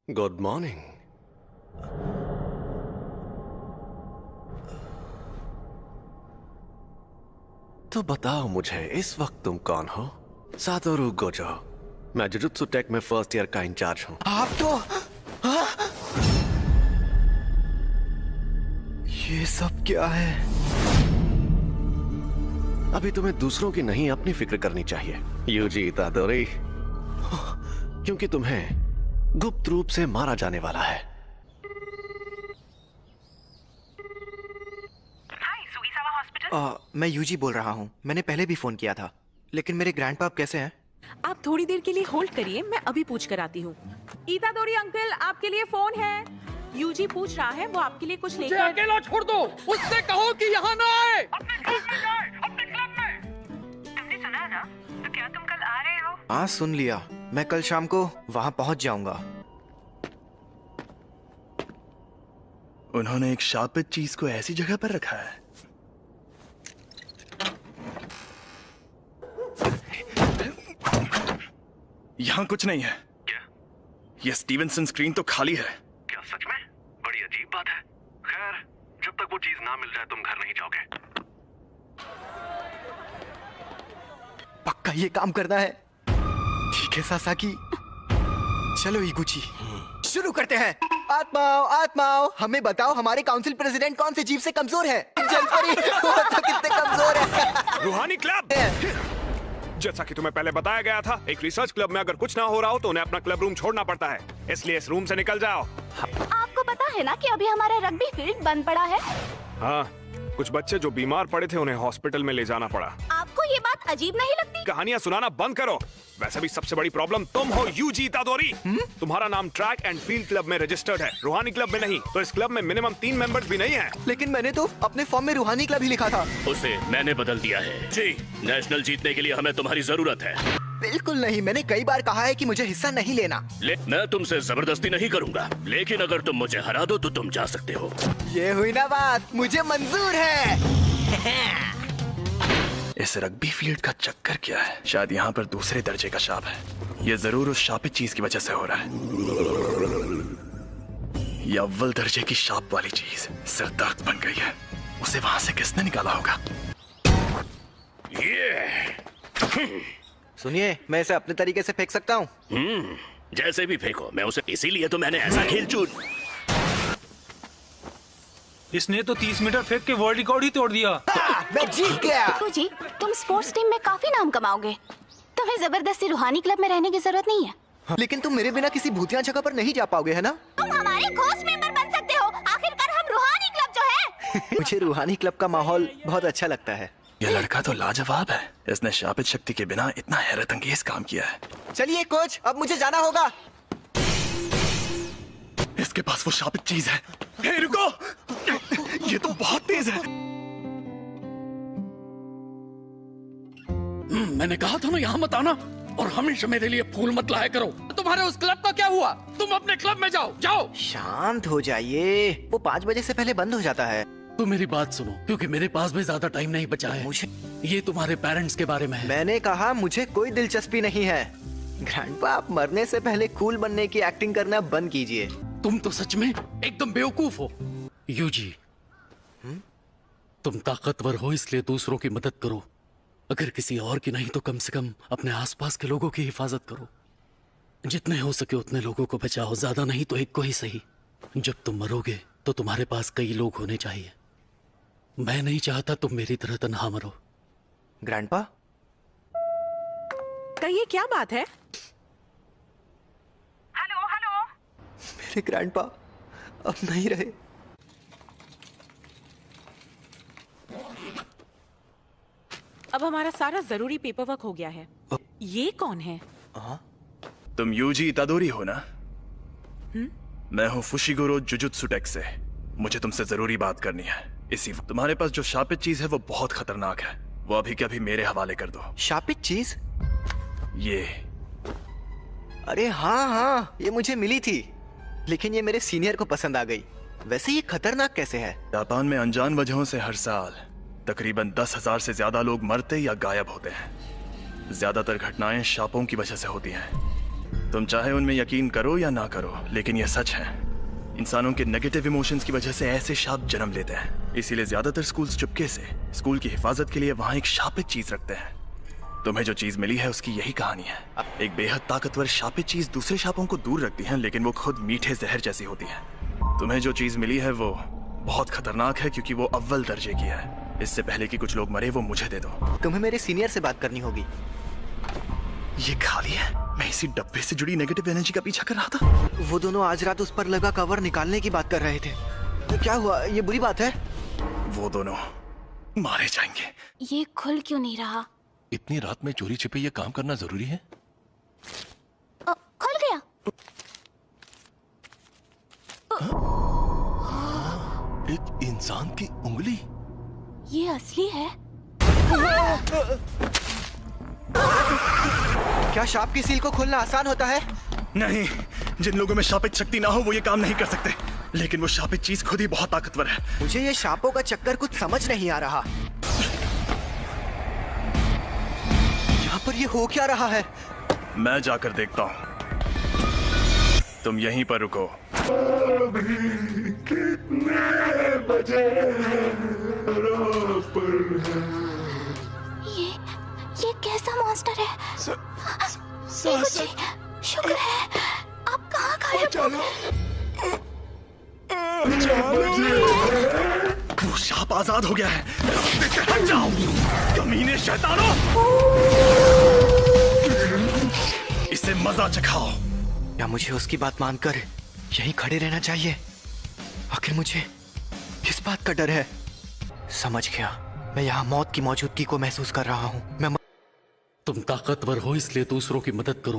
Good morning. तो बताओ मुझे इस वक्त तुम कौन हो? Satoru Gojo. मैं जुजुत्सु टेक में फर्स्ट ईयर का इंचार्ज हूं। आप तो ये सब क्या है? अभी तुम्हें दूसरों की नहीं अपनी फिक्र करनी चाहिए यूजी इतादोरी, क्योंकि तुम्हें गुप्त रूप से मारा जाने वाला है। मैं यूजी बोल रहा हूँ। मैंने पहले भी फोन किया था, लेकिन मेरे ग्रैंडपाप कैसे हैं? आप थोड़ी देर के लिए होल्ड करिए, मैं अभी पूछ कर आती हूँ। इतादोरी अंकल, आपके लिए फोन है। यूजी पूछ रहा है, वो आपके लिए कुछ लेकर। अकेला छोड़ दो, उससे कहो कि यहाँ ना आए। अपने क्लब में जाए, अपने क्लब में। तुमने सुना ना? तो क्या तुम कल आ रहे हो? हाँ, सुन लिया। मैं कल शाम को वहाँ पहुँच जाऊंगा। उन्होंने एक शापित चीज को ऐसी जगह पर रखा है। यहाँ कुछ नहीं है। क्या? ये स्टीवेंसन स्क्रीन तो खाली है। क्या सच में? बड़ी अजीब बात है। खैर, जब तक वो चीज ना मिल जाए तुम घर नहीं जाओगे। पक्का ये काम करना है। ठीक है सासाकी, चलो इगुची, शुरू करते हैं। आत्माओं आत्माओं, हमें बताओ हमारे काउंसिल प्रेसिडेंट कौन से जीव से कमजोर है? जलपरी, वो तो कितने कमजोर है। रूहानी क्लब। जैसा कि तुम्हें पहले बताया गया था, एक रिसर्च क्लब में अगर कुछ ना हो रहा हो तो उन्हें अपना क्लब रूम छोड़ना पड़ता है, इसलिए इस रूम से निकल जाओ। आपको पता है ना कि अभी हमारा रग्बी फील्ड बंद पड़ा है। हाँ, कुछ बच्चे जो बीमार पड़े थे उन्हें हॉस्पिटल में ले जाना पड़ा। आपको ये बात अजीब नहीं लगती? कहानियां सुनाना बंद करो। वैसे भी सबसे बड़ी प्रॉब्लम तुम हो यूजी इतादोरी। तुम्हारा नाम ट्रैक एंड फील्ड क्लब में रजिस्टर्ड है, रूहानी क्लब में नहीं। तो इस क्लब में मिनिमम 3 मेंबर्स भी नहीं है। लेकिन मैंने तो अपने फॉर्म में रूहानी क्लब ही लिखा था। उसे मैंने बदल दिया है। जी, नेशनल जीतने के लिए हमें तुम्हारी जरूरत है। बिल्कुल नहीं, मैंने कई बार कहा है कि मुझे हिस्सा नहीं लेना। मैं तुमसे जबरदस्ती नहीं करूंगा, लेकिन अगर तुम मुझे हरा दो तो तुम जा सकते हो। ये हुई ना बात, मुझे मंजूर है। इस रग्बी फील्ड का चक्कर क्या है? शायद यहाँ पर दूसरे दर्जे का शाप है। ये जरूर उस शापित चीज की वजह से हो रहा है। ये अव्वल दर्जे की शाप वाली चीज सिर दर्द बन गई है। उसे वहां से किसने निकाला होगा? सुनिए, मैं इसे अपने तरीके से फेंक सकता हूँ। जैसे भी फेंको, मैं उसे इसीलिए तो मैंने ऐसा खेल चुन। इसने तो 30 मीटर फेंक के वर्ल्ड रिकॉर्ड ही तोड़ दिया। मैं जीत गया। जी, तुम स्पोर्ट्स टीम में काफी नाम कमाओगे। तुम्हें जबरदस्ती रूहानी क्लब में रहने की जरूरत नहीं है। लेकिन तुम मेरे बिना किसी भूतिया जगह पर नहीं जा पाओगे, है ना? तुम हमारे घोस्ट मेंबर बन सकते हो। आखिरकार हम रूहानी क्लब जो है। मुझे रूहानी क्लब का माहौल बहुत अच्छा लगता है। यह लड़का तो लाजवाब है। इसने शापित शक्ति के बिना इतना हैरत अंगेज काम किया है। चलिए कोच, अब मुझे जाना होगा। इसके पास वो शापित चीज है। हे रुको, ये तो बहुत तेज है। मैंने कहा था ना यहाँ मत आना, और हमेशा मेरे लिए फूल मत लाया करो। तुम्हारे उस क्लब का क्या हुआ? तुम अपने क्लब में जाओ, जाओ। शांत हो जाइए, वो 5 बजे से पहले बंद हो जाता है। तो मेरी बात सुनो, क्योंकि मेरे पास भी ज्यादा टाइम नहीं बचा है। मुझे ये तुम्हारे पेरेंट्स के बारे में है। मैंने कहा मुझे कोई दिलचस्पी नहीं है। ग्रैंडपा, आप मरने से पहले कूल बनने की एक्टिंग करना बंद कीजिए। तुम तो सच में एकदम बेवकूफ हो यूजी। तुम ताकतवर हो इसलिए दूसरों की मदद करो। अगर किसी और की नहीं तो कम से कम अपने आसपास के लोगों की हिफाजत करो। जितने हो सके उतने लोगों को बचाओ, ज्यादा नहीं तो एक को ही सही। जब तुम मरोगे तो तुम्हारे पास कई लोग होने चाहिए। मैं नहीं चाहता तुम मेरी तरह तन्हा मरो। ग्रैंडपा, कहिए, क्या बात है? Hello hello. मेरे ग्रैंडपा अब नहीं रहे। अब हमारा सारा जरूरी पेपर वर्क हो गया है। ये कौन है? तुम यूजी इतादोरी हो ना? मैं हूँ फुशिगोरो जुजुत्सु टेक से। मुझे तुमसे जरूरी बात करनी है। इसी तुम्हारे पास जो शापित चीज है वो बहुत खतरनाक है। वो अभी के अभी मेरे हवाले कर दो। शापित चीज? ये अरे हाँ हाँ, ये मुझे मिली थी, लेकिन ये मेरे सीनियर को पसंद आ गई। वैसे ये खतरनाक कैसे है? जापान में अनजान वजहों से हर साल तकरीबन 10,000 से ज्यादा लोग मरते या गायब होते हैं। ज्यादातर घटनाएं शापों की वजह से होती हैं। तुम चाहे उनमें यकीन करो या ना करो, लेकिन यह सच है। इंसानों के नेगेटिव इमोशंस की वजह से ऐसे शाप जन्म लेते हैं। इसीलिए ज्यादातर स्कूल्स चुपके से स्कूल की हिफाजत के लिए वहाँ एक शापित चीज रखते हैं। तुम्हें जो चीज मिली है उसकी यही कहानी है। एक बेहद ताकतवर शापित चीज दूसरे शापों को दूर रखती है, लेकिन वो खुद मीठे जहर जैसी होती है। तुम्हें जो चीज मिली है वो बहुत खतरनाक है, क्योंकि वो अव्वल दर्जे की है। इससे पहले कि कुछ लोग मरे, वो मुझे दे दो। तुम्हें मेरे सीनियर से बात करनी होगी। ये खाली है। मैं इसी डब्बे से जुड़ी नेगेटिव एनर्जी का पीछा कर रहा था। वो दोनों आज रात उस पर लगा कवर निकालने की बात कर रहे थे। तो क्या हुआ? ये बुरी बात है? वो दोनों मारे जाएंगे। ये खुल क्यों नहीं रहा? इतनी रात में चोरी छिपे ये काम करना जरूरी है? खुल गया। एक इंसान की उंगली। ये असली है? क्या शाप की सील को खोलना आसान होता है? नहीं, जिन लोगों में शापित शक्ति ना हो वो ये काम नहीं कर सकते। लेकिन वो शापित चीज खुद ही बहुत ताकतवर है। मुझे ये शापों का चक्कर कुछ समझ नहीं आ रहा। यहाँ पर ये हो क्या रहा है? मैं जाकर देखता हूँ। तुम यहीं पर रुको। कितने बजे ये कैसा मॉन्स्टर है? जी, शुक्र है आप कहाँ गायब हो? वो शाप आजाद हो गया है। रास्ते से हट जाओ, कमीने शैतानों। इसे मजा चखाओ। या मुझे उसकी बात मानकर यहीं खड़े रहना चाहिए? आखिर मुझे किस बात का डर है? समझ गया, मैं यहाँ मौत की मौजूदगी को महसूस कर रहा हूँ। तुम ताकतवर हो इसलिए दूसरों की मदद करो।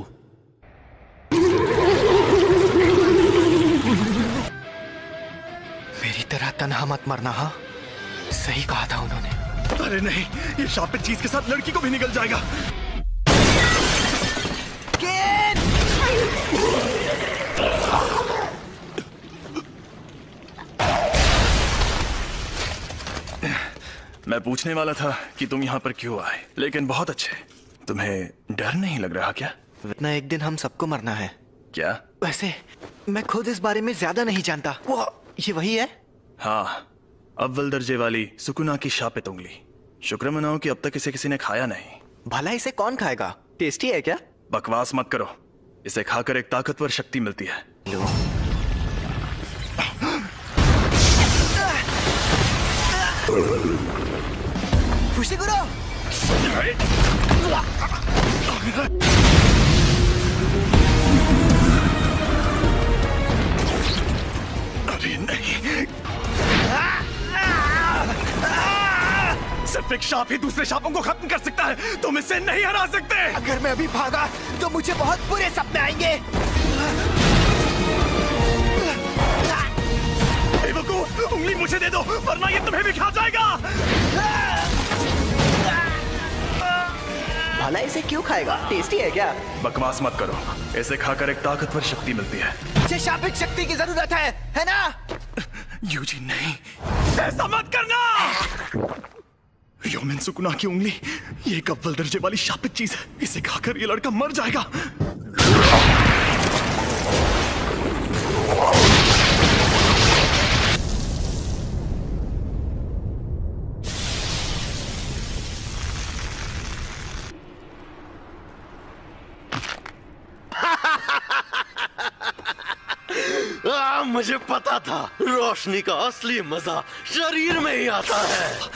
मेरी तरह तन्हा मत मरना। हाँ, सही कहा था उन्होंने। अरे नहीं, ये शापित चीज के साथ लड़की को भी निकल जाएगा। मैं पूछने वाला था कि तुम यहाँ पर क्यों आए, लेकिन बहुत अच्छे। तुम्हें डर नहीं लग रहा क्या? इतना एक दिन हम सबको मरना है। क्या? वैसे मैं खुद इस बारे में ज्यादा नहीं जानता। वो ये वही है? हाँ, अव्वल दर्जे वाली सुकुना की शापित उंगली। शुक्र मनाओ कि अब तक इसे किसी ने खाया नहीं। भला इसे कौन खाएगा? टेस्टी है क्या? बकवास मत करो। इसे खाकर एक ताकतवर शक्ति मिलती है। लो। फुशिगुरो! अरे नहीं, सिर्फ एक शाप ही दूसरे शापों को खत्म कर सकता है। तुम इसे नहीं हरा सकते। अगर मैं अभी भागा तो मुझे बहुत बुरे सपने आएंगे। बेवकूफ, उंगली मुझे दे दो वरना ये तुम्हें भी खा जाएगा। भला इसे क्यों खाएगा? टेस्टी है क्या? बकवास मत करो। इसे खाकर एक ताकतवर शक्ति मिलती है। मुझे शापित शक्ति की जरूरत है ना? यूजी नहीं, ऐसा मत करना। योमिन सुकुना की उंगली, ये एक अव्वल दर्जे वाली शापित चीज है। इसे खाकर ये लड़का मर जाएगा। मुझे पता था, रोशनी का असली मजा शरीर में ही आता है।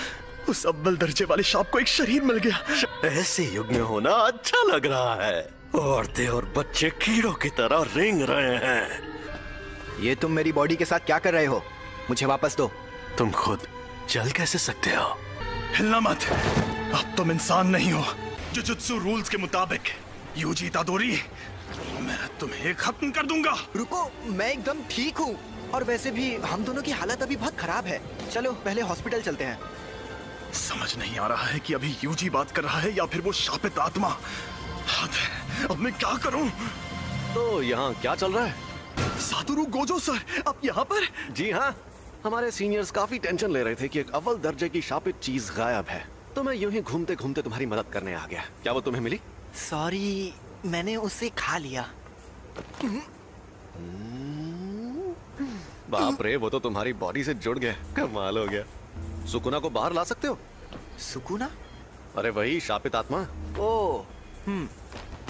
उस अव्वल दर्जे वाले शाप को एक शरीर मिल गया। ऐसे युग में होना अच्छा लग रहा है। औरतें और बच्चे कीड़ों की तरह रेंग रहे हैं। ये तुम मेरी बॉडी के साथ क्या कर रहे हो? मुझे वापस दो। तुम खुद चल कैसे सकते हो? हिलना मत, अब तुम इंसान नहीं हो। जुजुत्सु रूल्स के मुताबिक यूजी इतादोरी, मैं तुम्हें खत्म कर दूंगा। रुको, मैं एकदम ठीक हूँ। और वैसे भी हम दोनों की हालत अभी बहुत खराब है। चलो पहले हॉस्पिटल चलते हैं। समझ नहीं आ रहा है कि अभी यूजी बात कर रहा है या फिर वो शापित आत्मा। हद है, अब मैं क्या करूं? तो यहाँ क्या चल रहा है? सातोरु गोजो सर, आप यहाँ पर? जी हाँ, हमारे सीनियर्स काफी टेंशन ले रहे थे कि एक अव्वल दर्जे की शापित चीज गायब है। तो मैं यूं ही घूमते घूमते तुम्हारी मदद करने आ गया। क्या वो तुम्हें मिली? सॉरी, मैंने उसे खा लिया। बाप रे, वो तो तुम्हारी बॉडी से जुड़ गया। कमाल हो गया। सुकुना को बाहर ला सकते हो? सुकुना? अरे वही शापित आत्मा। ओ,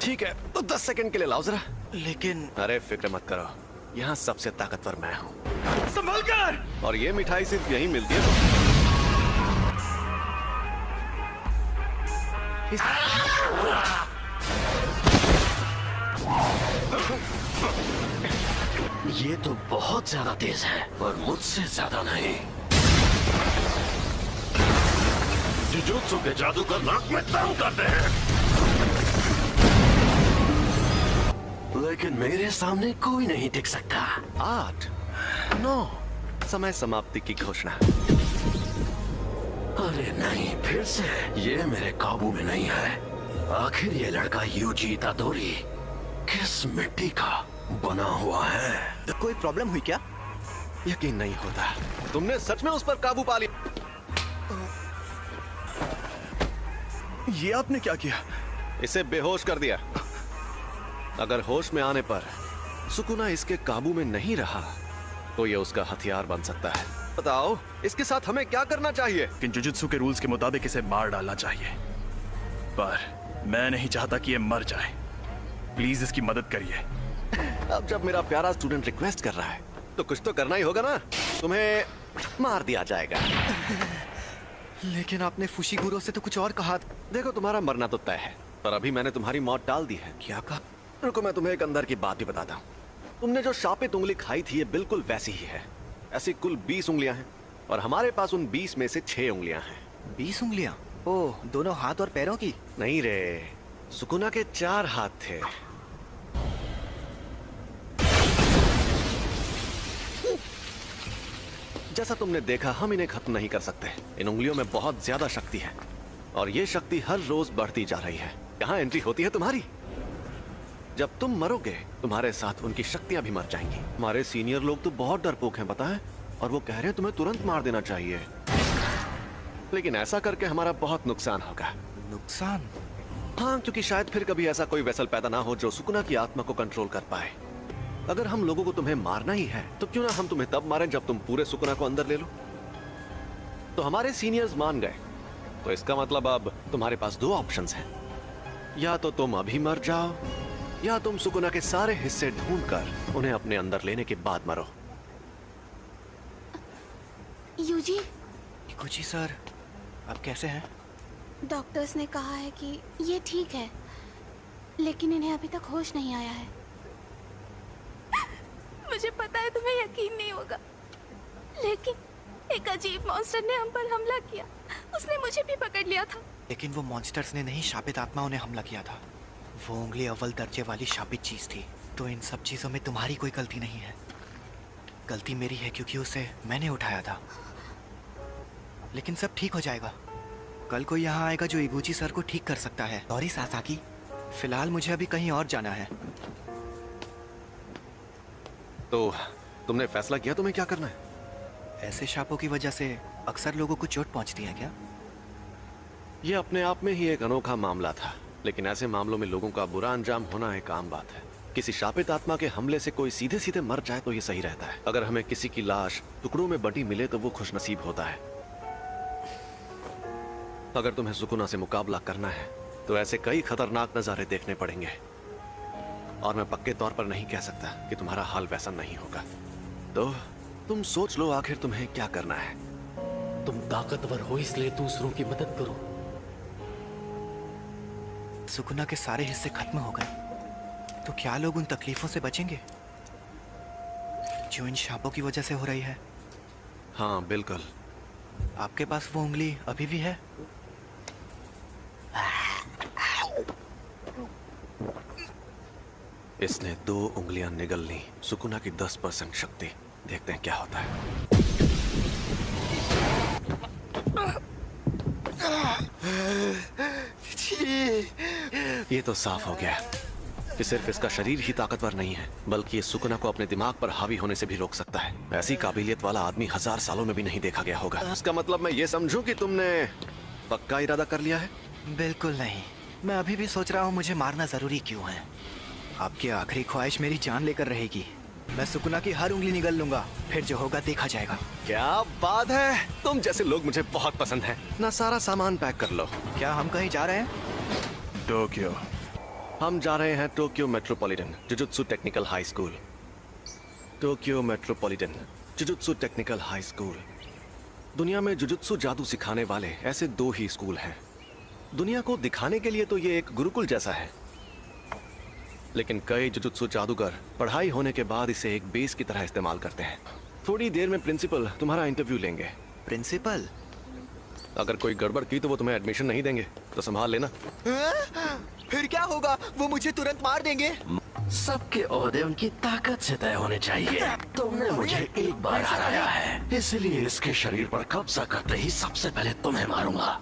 ठीक है, तो 10 सेकंड के लिए लाओ जरा। लेकिन अरे फिक्र मत करो, यहाँ सबसे ताकतवर मैं हूँ। संभल कर! और ये मिठाई सिर्फ यहीं मिलती है। ये तो बहुत ज्यादा तेज है, पर मुझसे ज्यादा नहीं। जुजुत्सु के जादूगर नाक में दम करते हैं, लेकिन मेरे सामने कोई नहीं टिक सकता। 8, 9, समय समाप्ति की घोषणा। अरे नहीं, फिर से ये मेरे काबू में नहीं है। आखिर ये लड़का यूजी इतादोरी किस मिट्टी का बना हुआ है? कोई प्रॉब्लम हुई क्या? यकीन नहीं होता, तुमने सच में उस पर काबू पा लिया। ये आपने क्या किया? इसे बेहोश कर दिया। अगर होश में आने पर सुकुना इसके काबू में नहीं रहा तो ये उसका हथियार बन सकता है। बताओ, इसके साथ हमें क्या करना चाहिए? कि जुजुत्सु के रूल्स के मुताबिक इसे मार डालना चाहिए, पर मैं नहीं चाहता कि ये मर जाए। प्लीज इसकी मदद करिए। अब जब मेरा प्यारा स्टूडेंट रिक्वेस्ट कर रहा है तो कुछ तो करना ही होगा ना। तुम्हें मार दिया जाएगा। लेकिन आपने फुशिगुरो से तो कुछ और कहा। देखो, तुम्हारा मरना तो तय है, पर अभी मैंने तुम्हारी मौत टाल दी है। क्या कहा? रुको, मैं तुम्हें एक अंदर की बात भी बताता हूँ। तुमने जो शापित उंगली खाई थी, ये बिल्कुल वैसी ही है। ऐसी कुल 20 उंगलियां हैं और हमारे पास उन 20 में से 6 उंगलियां हैं। 20 उंगलियां? ओह, दोनों हाथ और पैरों की? नहीं रे, सुकुना के 4 हाथ थे। जैसा तुमने देखा, हम इन्हें खत्म नहीं कर सकते। इन उंगलियों में बहुत ज्यादा शक्ति है और ये शक्ति हर रोज बढ़ती जा रही है। यहाँ एंट्री होती है तुम्हारी। जब तुम मरोगे, तुम्हारे साथ उनकी शक्तियां भी मर जाएंगी। हमारे सीनियर लोग तो बहुत डरपोक हैं, पता है, और वो कह रहे हैं तुम्हें तुरंत मार देना चाहिए। लेकिन ऐसा करके हमारा बहुत नुकसान होगा। नुकसान? हाँ, क्योंकि शायद फिर कभी ऐसा कोई वेसल पैदा ना हो जो सुकुना की आत्मा को कंट्रोल कर पाए। अगर हम लोगों को तुम्हें मारना ही है तो क्यों ना हम तुम्हें तब मारें जब तुम पूरे सुकुना को अंदर ले लो। तो हमारे सीनियर्स मान गए, तो इसका मतलब अब तुम्हारे पास 2 ऑप्शंस हैं। या तो तुम अभी मर जाओ, या तुम सुकुना के सारे हिस्से ढूंढकर उन्हें अपने अंदर लेने के बाद मरो। यूजी, इकुची सर, आप कैसे हैं? डॉक्टर्स ने कहा है कि ये ठीक है, लेकिन इन्हें अभी तक होश नहीं आया है। मुझे पता है तुम्हें यकीन नहीं होगा, लेकिन एक अजीब मॉन्स्टर ने हम पर हमला किया। उसने मुझे भी पकड़ लिया था। लेकिन वो मॉन्स्टर्स ने नहीं, शापित आत्माओं ने हमला किया था। वो उंगली अव्वल दर्जे वाली शापित चीज थी। तो इन सब चीजों में तुम्हारी कोई गलती नहीं है। गलती मेरी है क्योंकि उसे मैंने उठाया था। लेकिन सब ठीक हो जाएगा। कल कोई यहाँ आएगा जो इगुची सर को ठीक कर सकता है। सॉरी सासाकी, फिलहाल मुझे अभी कहीं और जाना है। तो तुमने फैसला किया तुम्हें क्या करना है? ऐसे शापों की वजह से अक्सर लोगों को चोट पहुंचती है क्या? यह अपने आप में ही एक अनोखा मामला था, लेकिन ऐसे मामलों में लोगों का बुरा अंजाम होना एक आम बात है। किसी शापित आत्मा के हमले से कोई सीधे सीधे मर जाए तो ये सही रहता है। अगर हमें किसी की लाश टुकड़ों में बटी मिले तो वो खुशनसीब होता है। अगर तुम्हें सुकुना से मुकाबला करना है तो ऐसे कई खतरनाक नजारे देखने पड़ेंगे, और मैं पक्के तौर पर नहीं कह सकता कि तुम्हारा हाल वैसा नहीं होगा। तो तुम सोच लो आखिर तुम्हें क्या करना है। तुम ताकतवर हो इसलिए दूसरों की मदद करो। सुकुना के सारे हिस्से खत्म हो गए तो क्या लोग उन तकलीफों से बचेंगे जो इन शापों की वजह से हो रही है? हाँ बिल्कुल। आपके पास वो उंगली अभी भी है? इसने 2 उंगलियां निगल ली। सुकुना की 10% शक्ति। देखते हैं क्या होता है। ये तो साफ हो गया कि सिर्फ इसका शरीर ही ताकतवर नहीं है, बल्कि ये सुकुना को अपने दिमाग पर हावी होने से भी रोक सकता है। ऐसी काबिलियत वाला आदमी 1000 सालों में भी नहीं देखा गया होगा। इसका मतलब मैं ये समझूं कि तुमने पक्का इरादा कर लिया है? बिल्कुल नहीं। मैं अभी भी सोच रहा हूँ मुझे मारना जरूरी क्यों है। आपकी आखिरी ख्वाहिश मेरी जान लेकर रहेगी। मैं सुकुना की हर उंगली निगल लूंगा, फिर जो होगा देखा जाएगा। क्या बात है, तुम जैसे लोग मुझे बहुत पसंद हैं। ना सारा सामान पैक कर लो। क्या हम कहीं जा रहे हैं? टोक्यो। हम जा रहे हैं Tokyo metropolitan jujutsu technical high school. Tokyo metropolitan jujutsu technical high school. दुनिया में जुजुत्सु जादू सिखाने वाले ऐसे 2 ही स्कूल हैं। दुनिया को दिखाने के लिए तो ये एक गुरुकुल जैसा है, लेकिन कई जुजुत्सु जादूगर पढ़ाई होने के बाद इसे एक बेस की तरह इस्तेमाल करते हैं। थोड़ी देर में प्रिंसिपल तुम्हारा इंटरव्यू लेंगे। प्रिंसिपल? अगर कोई गड़बड़ की तो वो तुम्हें एडमिशन नहीं देंगे, तो संभाल लेना। फिर क्या होगा? वो मुझे तुरंत मार देंगे। सबके ओहदे उनकी ताकत से तय होने चाहिए। तुमने मुझे एक बार हराया है, इसलिए इसके शरीर पर कब्जा करते ही सबसे पहले तुम्हें मारूंगा।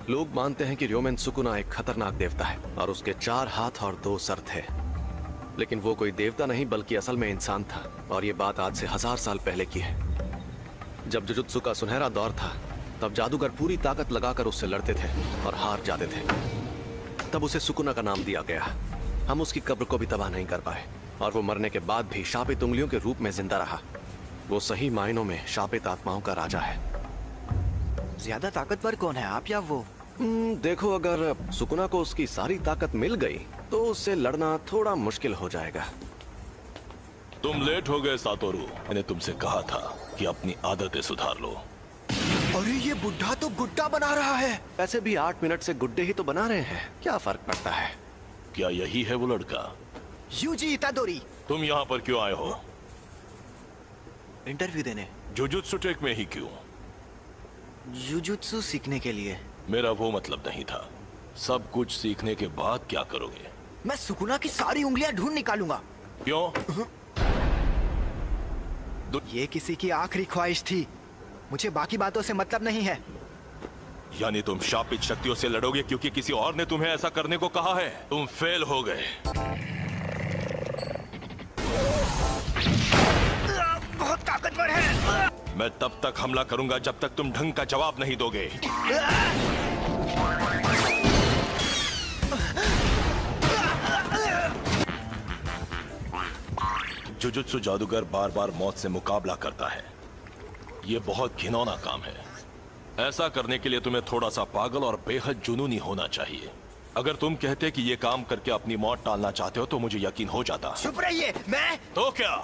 लोग मानते हैं कि र्योमेन सुकुना एक खतरनाक देवता है और उसके 4 हाथ और 2 सर थे, लेकिन वो कोई देवता नहीं बल्कि असल में इंसान था। और ये बात आज से 1000 साल पहले की है। जब जुजुत्सु का सुनहरा दौर था, तब जादूगर पूरी ताकत लगाकर उससे लड़ते थे और हार जाते थे। तब उसे सुकुना का नाम दिया गया। हम उसकी कब्र को भी तबाह नहीं कर पाए और वो मरने के बाद भी शापित उंगलियों के रूप में जिंदा रहा। वो सही मायनों में शापित आत्माओं का राजा है। ज्यादा ताकतवर कौन है, आप या वो? देखो, अगर सुकुना को उसकी सारी ताकत मिल गई तो उससे लड़ना थोड़ा मुश्किल हो जाएगा। तुम लेट हो गए सातोरू। मैंने तुमसे कहा था कि अपनी आदतें सुधार लो। अरे ये बुढ़ा तो गुड्डा बना रहा है। वैसे भी 8 मिनट से गुड्डे ही तो बना रहे हैं, क्या फर्क पड़ता है? क्या यही है वो लड़का? यूजी इतादोरी। तुम यहाँ पर क्यों आए हो? इंटरव्यू देने। जुजुत्सु टेक में ही क्यों? जुजुत्सु सीखने के लिए। मेरा वो मतलब नहीं था। सब कुछ सीखने के बाद क्या करोगे? मैं सुकुना की सारी उंगलियां ढूंढ निकालूंगा। क्यों? ये किसी की आखिरी ख्वाहिश थी, मुझे बाकी बातों से मतलब नहीं है। यानी तुम शापित शक्तियों से लड़ोगे क्योंकि किसी और ने तुम्हें ऐसा करने को कहा है? तुम फेल हो गए। बहुत ताकतवर है। मैं तब तक हमला करूंगा जब तक तुम ढंग का जवाब नहीं दोगे। जुजुत्सु जादूगर बार बार मौत से मुकाबला करता है। यह बहुत घिनौना काम है। ऐसा करने के लिए तुम्हें थोड़ा सा पागल और बेहद जुनूनी होना चाहिए। अगर तुम कहते कि ये काम करके अपनी मौत टालना चाहते हो तो मुझे यकीन हो जाता। चुप रहिए। मैं तो क्या?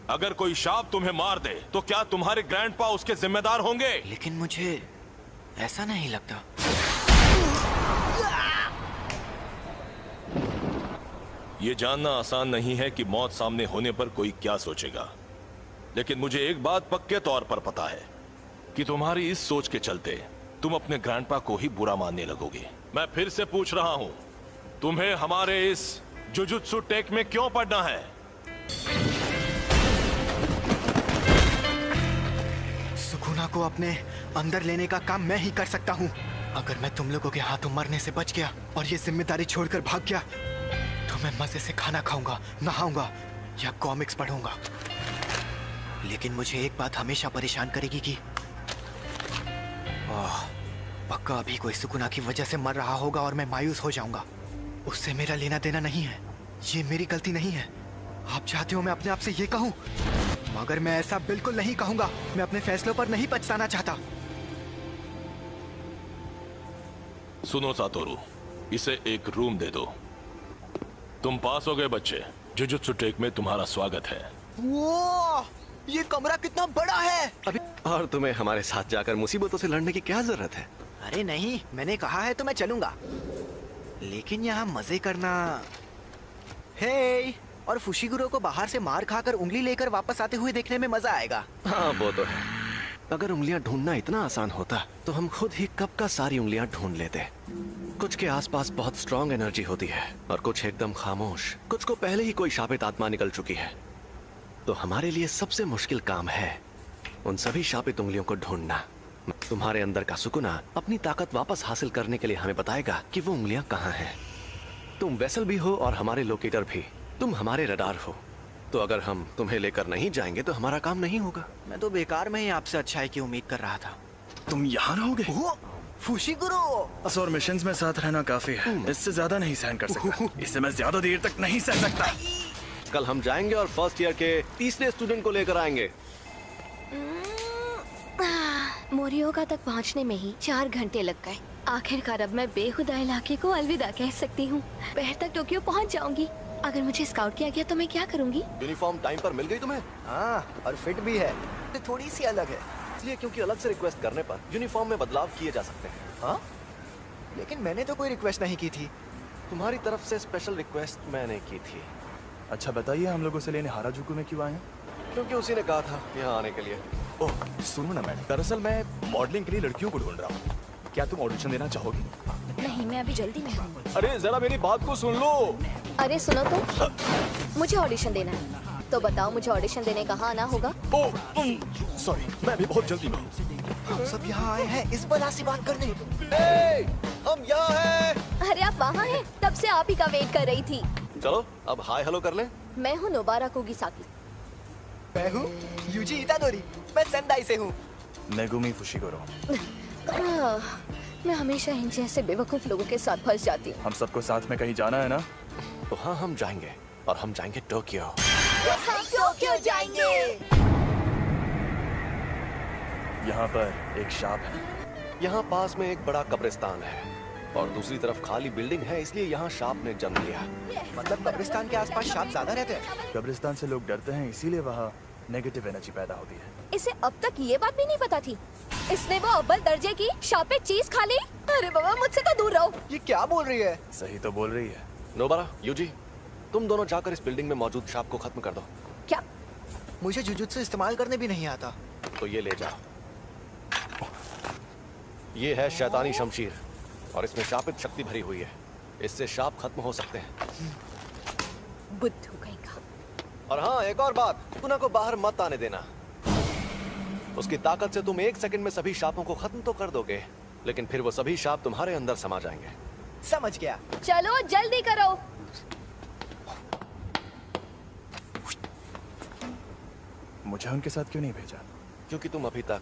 अगर कोई शाप तुम्हें मार दे तो क्या तुम्हारे ग्रैंडपा उसके जिम्मेदार होंगे? लेकिन मुझे ऐसा नहीं लगता। ये जानना आसान नहीं है कि मौत सामने होने पर कोई क्या सोचेगा, लेकिन मुझे एक बात पक्के तौर पर पता है कि तुम्हारी इस सोच के चलते तुम अपने ग्रैंडपा को ही बुरा मानने लगोगे। मैं फिर से पूछ रहा हूं, तुम्हें हमारे इस जुजुत्सु टेक में क्यों पढ़ना है? सुकुना को अपने अंदर लेने का काम मैं ही कर सकता हूँ। अगर मैं तुम लोगों के हाथों मरने से बच गया और ये जिम्मेदारी छोड़कर भाग गया तो मैं मजे से खाना खाऊंगा, नहाऊंगा या कॉमिक्स पढ़ूंगा। लेकिन मुझे एक बात हमेशा परेशान करेगी कि पक्का अभी कोई सुकुना की वजह से मर रहा होगा और मैं मायूस हो जाऊंगा। उससे मेरा लेना देना नहीं है, ये मेरी गलती नहीं है। आप चाहते हो मैं अपने आप से ये कहूं, मगर मैं ऐसा बिल्कुल नहीं कहूंगा। मैं अपने फैसलों पर नहीं पछताना चाहता। सुनो सातोरू, इसे एक रूम दे दो। तुम पास हो गए बच्चे। जुजुत्सु टेक में तुम्हारा स्वागत है। वो ये कमरा कितना बड़ा है। अभी और तुम्हें हमारे साथ जाकर मुसीबतों से लड़ने की क्या जरूरत है? अरे नहीं, मैंने कहा है तो मैं चलूंगा, लेकिन यहाँ मजे करना। हे, और फुशिगुरो को बाहर से मार खाकर उंगली लेकर वापस आते हुए देखने में मजा आएगा। हाँ वो तो है। अगर उंगलियां ढूंढना इतना आसान होता तो हम खुद ही कब का सारी उंगलियां ढूंढ लेते। कुछ के आसपास बहुत स्ट्रॉन्ग एनर्जी होती है और कुछ एकदम खामोश। कुछ को पहले ही कोई शापित आत्मा निकल चुकी है। तो हमारे लिए सबसे मुश्किल काम है उन सभी शापित उंगलियों को ढूंढना। तुम्हारे अंदर का सुकुना अपनी ताकत वापस हासिल करने के लिए हमें बताएगा कि वो उंगलियां कहाँ हैं। तुम वेसल भी हो और हमारे लोकेटर भी। तुम हमारे रडार हो, तो अगर हम तुम्हें लेकर नहीं जाएंगे तो हमारा काम नहीं होगा। मैं तो बेकार में ही आपसे अच्छाई की उम्मीद कर रहा था। तुम यहाँ रहोगे? फुशिगुरो। बस और मिशंस में साथ रहना काफी है, इससे ज्यादा नहीं सहन कर सकता। इसे मैं ज्यादा देर तक नहीं सह सकता। कल हम जाएंगे और फर्स्ट ईयर के तीसरे स्टूडेंट को लेकर आएंगे। मोरियोगा तक पहुंचने में ही 4 घंटे लग गए। आखिरकार अब मैं बेखुदा इलाके को अलविदा कह सकती हूँ। दोपहर तक टोक्यो पहुंच जाऊंगी। अगर मुझे स्काउट किया गया तो मैं क्या करूंगी? यूनिफॉर्म टाइम पर मिल गई तुम्हें? हाँ, और फिट भी है। ये थोड़ी सी अलग है। इसलिए क्योंकि अलग से रिक्वेस्ट करने पर यूनिफॉर्म में बदलाव किए जा सकते हैं। हाँ? लेकिन मैंने तो कोई रिक्वेस्ट नहीं की थी। तुम्हारी तरफ से स्पेशल रिक्वेस्ट मैंने की थी। अच्छा बताइए, हम लोगों से लेने हाराजुकु में क्यों आए हैं? क्योंकि उसी ने कहा था यहाँ आने के लिए। ओह सुनो ना मैडम, दरअसल मैं मॉडलिंग के लिए लड़कियों को ढूंढ रहा हूँ। क्या तुम ऑडिशन देना चाहोगी? नहीं, मैं अभी जल्दी में हूँ। अरे जरा मेरी बात को सुन लो। अरे सुनो तो, मुझे ऑडिशन देना है। तो बताओ मुझे ऑडिशन देने कहाँ आना होगा? ओह सॉरी, मैं भी बहुत जल्दी में हूँ। हम सब यहाँ आए हैं इस बला से बात करने। हम यहाँ हैं। अरे आप वहाँ हैं? तब से आप ही का वेट कर रही थी। चलो अब हाय हेलो कर लें। मैं हूँ नोबारा कुगिसाकी। मैं हूँ यूजी इतादोरी। मैं सेंदाई से हूँ। Megumi Fushiguro. मैं हमेशा इन जैसे बेवकूफ लोगों के साथ फंस जाती हूँ। हम सबको साथ में कहीं जाना है ना? तो हाँ, हम जाएंगे और हम जाएंगे टोक्यो। हम टोक्यो जाएंगे। यहाँ पर एक शाप है। यहाँ पास में एक बड़ा कब्रिस्तान है और दूसरी तरफ खाली बिल्डिंग है, इसलिए यहाँ शाप ने जन्म लिया। मतलब कब्रिस्तान के आसपास शाप ज्यादा रहते हैं। कब्रिस्तान से लोग डरते हैं, इसीलिए वहाँ नेगेटिव एनर्जी पैदा होती है। इसे अब तक ये बात भी नहीं पता थी। इसने वो अव्वल दर्जे की शापे चीज खा ली। अरे बाबा, मुझसे तो दूर रहो। ये क्या बोल रही है? सही तो बोल रही है। नोबारा, यूजी, तुम दोनों जाकर इस बिल्डिंग में मौजूद शाप को खत्म कर दो। क्या? मुझे जुजुत्सु इस्तेमाल करने भी नहीं आता। तो ये ले जाओ। ये है शैतानी शमशीर और इसमें शापित शक्ति भरी हुई है। इससे शाप खत्म हो सकते हैं। बुद्धू कहीं का। और हाँ, एक और बात, सुकुना को बाहर मत आने देना। उसकी ताकत से तुम 1 सेकंड में सभी शापों को खत्म तो कर दोगे, लेकिन फिर वो सभी शाप तुम्हारे अंदर समा जाएंगे। समझ गया। चलो जल्दी करो। मुझे उनके साथ क्यों नहीं भेजा? क्योंकि तुम अभी तक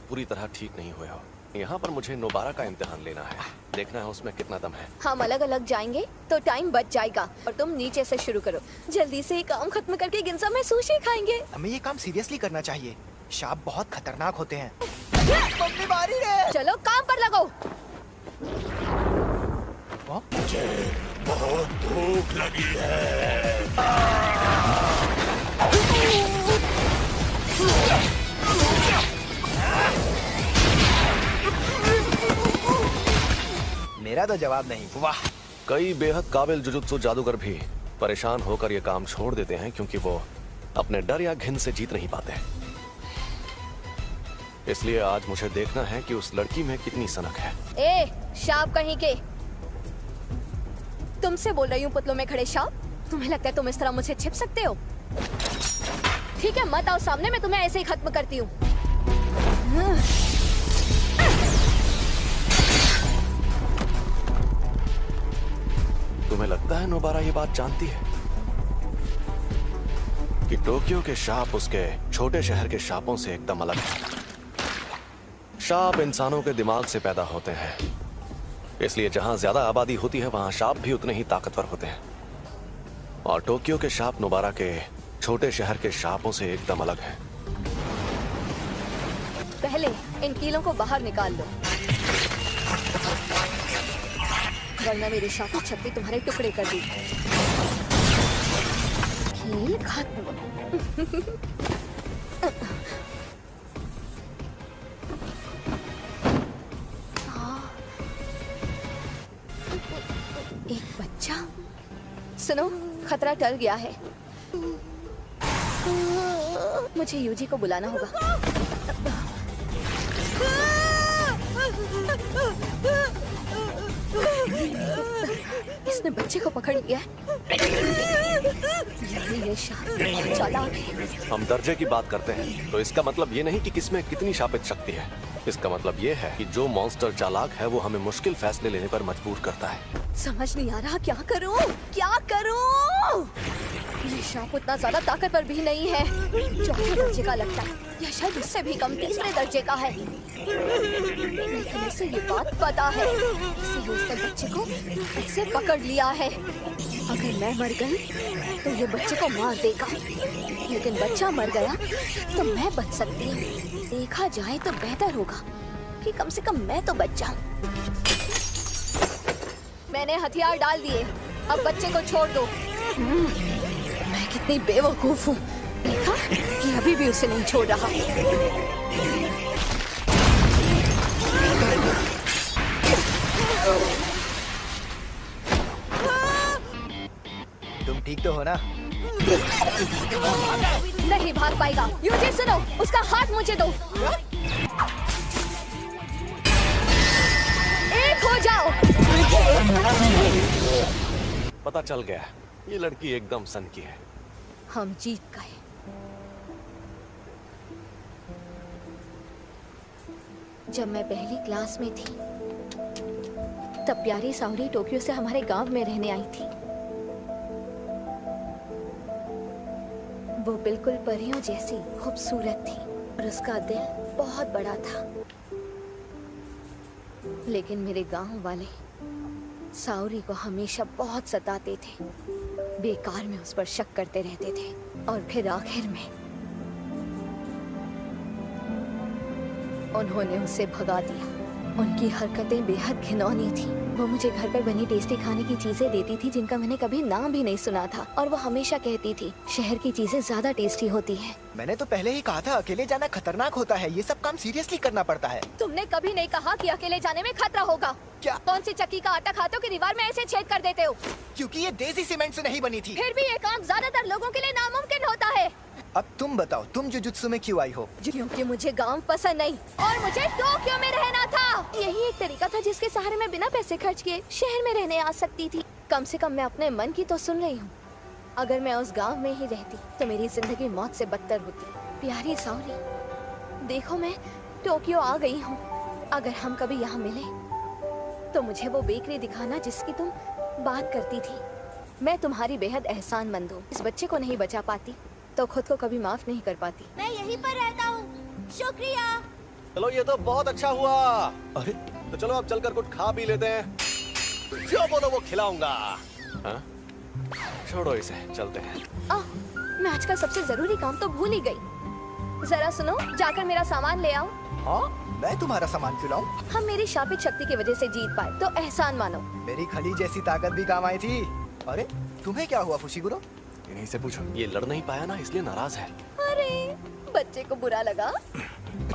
पूरी तरह ठीक नहीं हुए हो। यहाँ पर मुझे नोबारा का इम्तिहान लेना है, देखना है उसमें कितना दम है। हम अलग अलग जाएंगे तो टाइम बच जाएगा। और तुम नीचे से शुरू करो। जल्दी से काम खत्म करके गिंजा में सुशी खाएंगे। हमें ये काम सीरियसली करना चाहिए। शाप बहुत खतरनाक होते हैं। मम्मी मारी रे। चलो काम पर लगो। मुझे बहुत भूख लगी है। मेरा तो जवाब नहीं। वाह। कई बेहद काबिल जुजुत्सु जादूगर भी परेशान होकर ये काम छोड़ देते हैं क्योंकि वो अपने डर या घिन से जीत नहीं पाते। इसलिए आज मुझे देखना है कि उस लड़की में कितनी सनक है। ए, शाप कहीं के। तुमसे बोल रही हूँ पुतलों में खड़े शाप। तुम्हें लगता है तुम इस तरह मुझसे छिप सकते हो? ठीक है, मत आओ सामने, मैं तुम्हें ऐसे ही खत्म करती हूँ। तुम्हें लगता है नोबारा ये बात जानती है कि टोक्यो के शाप उसके छोटे शहर के शापों से एकदम अलग है। शाप इंसानों के दिमाग से पैदा होते हैं, इसलिए जहां ज्यादा आबादी होती है वहां शाप भी उतने ही ताकतवर होते हैं। और टोक्यो के शाप नोबारा के छोटे शहर के शापों से एकदम अलग है। पहले इन कीलों को बाहर निकाल लो, वरना मेरी शापित शक्ति तुम्हारे टुकड़े कर दी। कील खत्म। एक बच्चा। सुनो, खतरा टल गया है। मुझे यूजी को बुलाना होगा। इसने बच्चे को पकड़ लिया है। ये चालाक है। हम दर्जे की बात करते हैं तो इसका मतलब ये नहीं कि किसमें कितनी शापित शक्ति है। इसका मतलब ये है कि जो मॉन्स्टर चालाक है वो हमें मुश्किल फैसले लेने पर मजबूर करता है। समझ नहीं आ रहा क्या करूं, क्या करूं? ये सांप उतना ज्यादा ताकतवर भी नहीं है। चौथे दर्जे का लगता है, या शायद इससे भी कम तीसरे दर्जे का है। लेकिन इसे ये बात पता है, इसीलिए उसने बच्चे को ऐसे पकड़ लिया है। अगर मैं मर गई तो ये बच्चे को मार देगा, लेकिन बच्चा मर गया तो मैं बच सकती हूँ। देखा जाए तो बेहतर होगा कि कम से कम मैं तो बच जाऊँ। मैंने हथियार डाल दिए, अब बच्चे को छोड़ दो। मैं कितनी बेवकूफ हूँ, देखा कि अभी भी उसे नहीं छोड़ रहा। तुम ठीक तो हो ना? नहीं भाग पाएगा। यूजी सुनो, उसका हाथ मुझे दो। एक हो जाओ। पता चल गया, ये लड़की एकदम सन की है। हम जीत गए। जब मैं पहली क्लास में थी तब प्यारी साउरी टोक्यो से हमारे गांव में रहने आई थी। वो बिल्कुल परियों जैसी खूबसूरत थी और उसका दिल बहुत बड़ा था। लेकिन मेरे गांव वाले साउरी को हमेशा बहुत सताते थे, बेकार में उस पर शक करते रहते थे और फिर आखिर में उन्होंने उसे भगा दिया। उनकी हरकतें बेहद घिनौनी थी। वो मुझे घर पर बनी टेस्टी खाने की चीजें देती थी जिनका मैंने कभी नाम भी नहीं सुना था, और वो हमेशा कहती थी शहर की चीजें ज्यादा टेस्टी होती हैं। मैंने तो पहले ही कहा था अकेले जाना खतरनाक होता है, ये सब काम सीरियसली करना पड़ता है। तुमने कभी नहीं कहा कि अकेले जाने में खतरा होगा। क्या? कौन सी चक्की का आटा खाते हो कि दीवार में ऐसे छेद कर देते हो? क्योंकि ये देसी सीमेंट से नहीं बनी थी। फिर भी ये काम ज्यादातर लोगों के लिए नामुमकिन होता है। अब तुम बताओ, तुम जुजुत्सु में क्यों आई हो? क्योंकि मुझे गांव पसंद नहीं और मुझे टोक्यो में रहना था। यही एक तरीका था जिसके सहारे मैं बिना पैसे खर्च किए शहर में रहने आ सकती थी। कम से कम मैं अपने मन की तो सुन रही हूँ। अगर मैं उस गांव में ही रहती तो मेरी जिंदगी मौत से बदतर होती। प्यारी साउरी, देखो मैं टोक्यो आ गई हूँ। अगर हम कभी यहाँ मिले तो मुझे वो बेकरी दिखाना जिसकी तुम बात करती थी। मैं तुम्हारी बेहद एहसानमंद हूँ। इस बच्चे को नहीं बचा पाती तो खुद को कभी माफ नहीं कर पाती। मैं यहीं पर रहता हूँ, शुक्रिया। चलो ये तो बहुत अच्छा हुआ। अरे तो चलो अब चलकर कुछ खा पी लेते हैं। जो बोलो वो खिलाऊंगा। हाँ? छोड़ो इसे, चलते हैं। मैं आज का सबसे जरूरी काम तो भूल ही गई। जरा सुनो, जाकर मेरा सामान ले आओ। हाँ, मैं तुम्हारा सामान क्यों लाऊं? हम मेरी शापित शक्ति की वजह से जीत पाए तो एहसान मानो। मेरी खली जैसी ताकत भी काम आई थी। अरे तुम्हें क्या हुआ फुशिगुरो? इन्हीं से पूछो। ये लड़ नहीं पाया ना, इसलिए नाराज है। अरे बच्चे को बुरा लगा।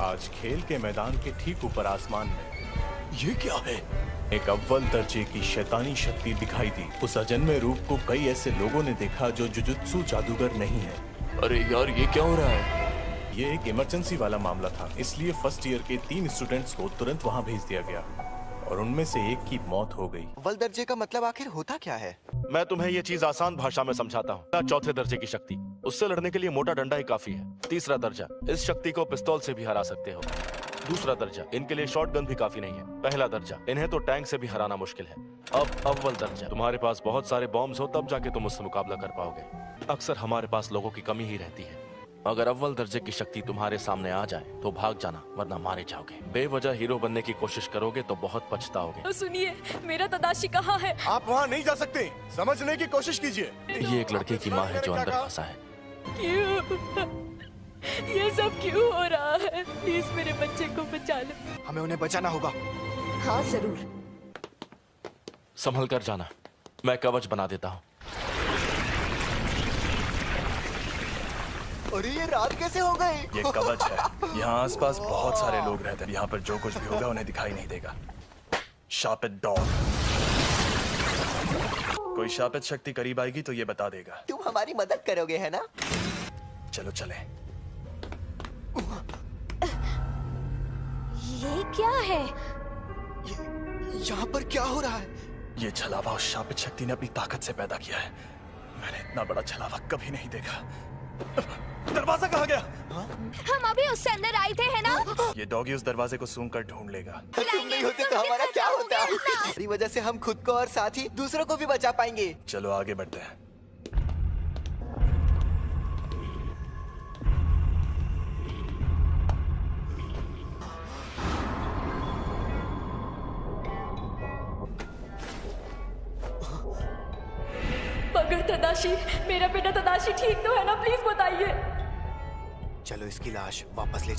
आज खेल के मैदान के ठीक ऊपर आसमान में ये क्या है? एक अव्वल दर्जे की शैतानी शक्ति दिखाई दी। उस अजन्मे रूप को कई ऐसे लोगों ने देखा जो जुजुत्सु जादूगर नहीं है। अरे यार, ये क्या हो रहा है? ये एक इमरजेंसी वाला मामला था, इसलिए फर्स्ट ईयर के 3 स्टूडेंट्स को तुरंत वहाँ भेज दिया गया और उनमें से एक की मौत हो गई। अव्वल दर्जे का मतलब आखिर होता क्या है? मैं तुम्हें ये चीज आसान भाषा में समझाता हूँ। चौथे दर्जे की शक्ति, उससे लड़ने के लिए मोटा डंडा ही काफी है। तीसरा दर्जा, इस शक्ति को पिस्तौल से भी हरा सकते हो। दूसरा दर्जा, इनके लिए शॉटगन भी काफी नहीं है। पहला दर्जा, इन्हें तो टैंक से भी हराना मुश्किल है। अब अव्वल दर्जा, तुम्हारे पास बहुत सारे बॉम्ब्स हो तब जाके तुम उससे मुकाबला कर पाओगे। अक्सर हमारे पास लोगों की कमी ही रहती है। अगर अव्वल दर्जे की शक्ति तुम्हारे सामने आ जाए तो भाग जाना, वरना मारे जाओगे। बेवजह हीरो बनने की कोशिश करोगे तो बहुत पछताओगे। सुनिए, मेरा तदाशी कहाँ है? आप वहाँ नहीं जा सकते, समझने की कोशिश कीजिए। ये एक लड़के की माँ है जो अंदर फंसा है। क्यों? ये सब क्यों हो रहा है? प्लीज मेरे बच्चे को बचा लो। हमें उन्हें बचाना होगा। हाँ जरूर। संभल कर जाना, मैं कवच बना देता हूँ। अरे ये रात कैसे हो गई? ये कवच है। यहाँ आसपास बहुत सारे लोग रहते हैं। यहाँ पर जो कुछ भी होगा उन्हें दिखाई नहीं देगा। शापित डॉग, कोई शापित शक्ति करीब आएगी तो ये बता देगा। तुम हमारी मदद करोगे है ना? चलो चले। ये क्या है? यहाँ पर क्या हो रहा है? ये छलावा उस शापित शक्ति ने अपनी ताकत से पैदा किया है। मैंने इतना बड़ा छलावा कभी नहीं देखा। दरवाजा कहाँ गया? हम अभी उससे अंदर आए थे है ना? ये डॉगी उस दरवाजे को सूंघ कर ढूंढ लेगा। तुम नहीं होते तो हमारा क्या होता? हमारी वजह से हम खुद को और साथ ही दूसरों को भी बचा पाएंगे। चलो आगे बढ़ते हैं। डॉक्टर तदाशी, मेरा बेटा तदाशी ठीक तो है ना? प्लीज बताइए। चलो इसकी लाश वापस ले